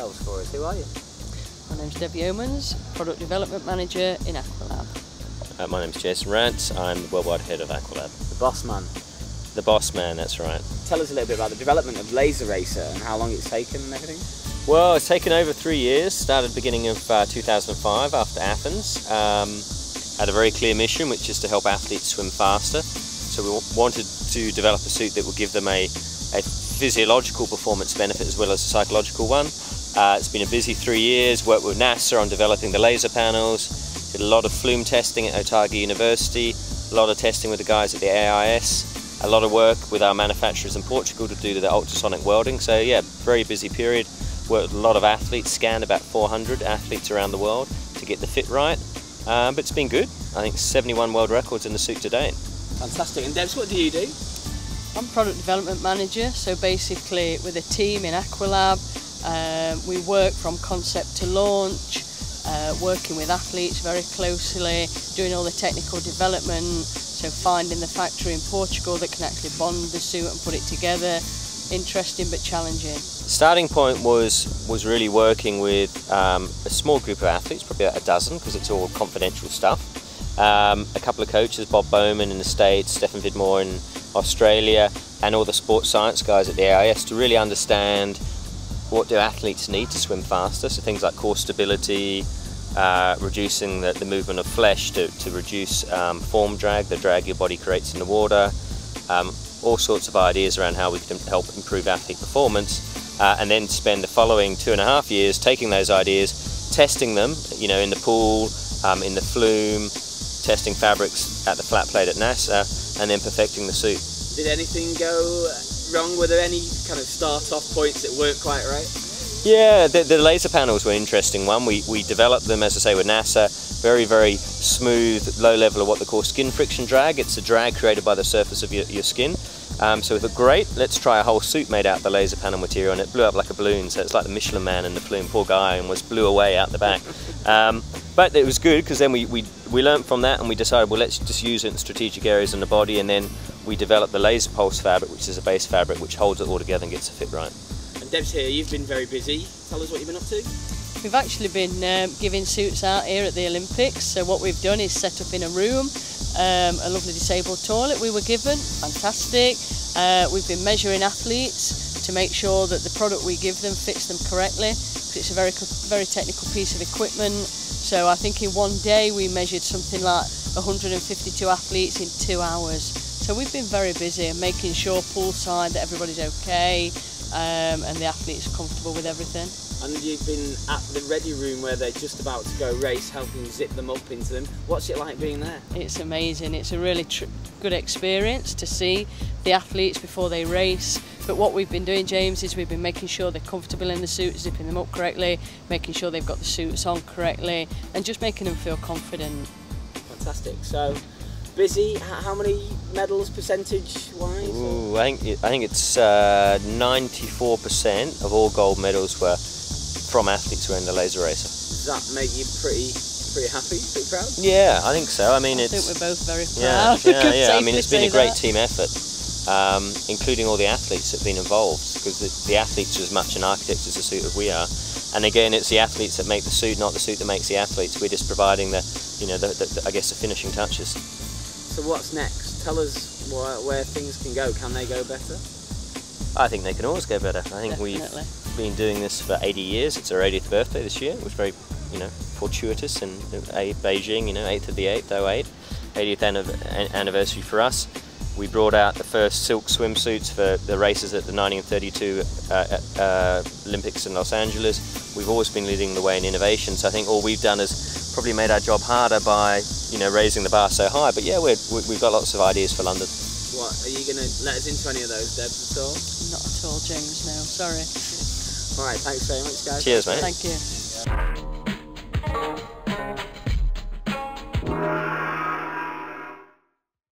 yourselves for us. Who are you? My name's Debs Yomans, Product Development Manager in Aqualab. My name's Jason Rance, I'm the Worldwide Head of Aqualab. The boss man. The boss man, that's right. Tell us a little bit about the development of Laser Racer and how long it's taken and everything. Well, it's taken over 3 years, started beginning of 2005 after Athens. Had a very clear mission, which is to help athletes swim faster. So we wanted to develop a suit that would give them a physiological performance benefit as well as a psychological one. It's been a busy 3 years, worked with NASA on developing the laser panels, did a lot of flume testing at Otago University, a lot of testing with the guys at the AIS, a lot of work with our manufacturers in Portugal to do the ultrasonic welding. So yeah, very busy period. Worked with a lot of athletes, scanned about 400 athletes around the world to get the fit right. But it's been good. I think 71 world records in the suit to date. Fantastic. And Debs, what do you do? I'm Product Development Manager, so basically with a team in Aqualab, we work from concept to launch, working with athletes very closely, doing all the technical development, so finding the factory in Portugal that can actually bond the suit and put it together. Interesting but challenging. Starting point was really working with a small group of athletes, probably about a dozen, because it's all confidential stuff. A couple of coaches, Bob Bowman in the States, Stefan Vidmore in Australia, and all the sports science guys at the AIS to really understand what do athletes need to swim faster. So things like core stability, reducing the movement of flesh to reduce form drag, the drag your body creates in the water. All sorts of ideas around how we can help improve athlete performance, and then spend the following 2.5 years taking those ideas, testing them, you know, in the pool, in the flume, testing fabrics at the flat plate at NASA, and then perfecting the suit. Did anything go wrong? Were there any kind of start-off points that weren't quite right? Yeah, the laser panels were an interesting one. We developed them, as I say, with NASA. Very, very smooth, low level of what they call skin friction drag. It's a drag created by the surface of your skin. So we thought, great, let's try a whole suit made out of the laser panel material, and it blew up like a balloon. So it's like the Michelin Man in the flume, poor guy, and blew away out the back. But it was good because then we learned from that, and we decided, well, let's just use it in strategic areas in the body, and then we developed the laser pulse fabric, which is a base fabric which holds it all together and gets it fit right. And Debs here, you've been very busy. Tell us what you've been up to. We've actually been giving suits out here at the Olympics. So what we've done is set up in a room a lovely disabled toilet we were given, fantastic. We've been measuring athletes to make sure that the product we give them fits them correctly, because it's a very technical piece of equipment. So I think in one day we measured something like 152 athletes in 2 hours. So we've been very busy and making sure poolside that everybody's okay, and the athletes are comfortable with everything. And you've been at the ready room where they're just about to go race, helping zip them up into them. What's it like being there? It's amazing. It's a really good experience to see the athletes before they race. But what we've been doing, James, is we've been making sure they're comfortable in the suit, zipping them up correctly, making sure they've got the suits on correctly, and just making them feel confident. Fantastic. So, busy. How many medals percentage-wise? Ooh, I think it's 94% of all gold medals were from athletes who are in the laser racer. Does that make you pretty happy, pretty proud? Yeah, I think so. I mean, I think we're both very proud. Yeah. I mean, it's been a great team effort, including all the athletes that have been involved, because the athletes are as much an architect as the suit as we are. And again, it's the athletes that make the suit, not the suit that makes the athletes. We're just providing I guess, the finishing touches. So what's next? Tell us where things can go. Can they go better? I think they can always go better. I think We've been doing this for 80 years. It's our 80th birthday this year, which was very, fortuitous, and Beijing, 8th of the 8th, 08, 80th anniversary for us. We brought out the first silk swimsuits for the races at the 1932 Olympics in Los Angeles. We've always been leading the way in innovation, so I think all we've done is probably made our job harder by, raising the bar so high. But yeah, we've got lots of ideas for London. What, are you going to let us into any of those, Debs, at all? Not at all, James, no, sorry. Alright, thanks very much, guys. Cheers, mate. Thank you.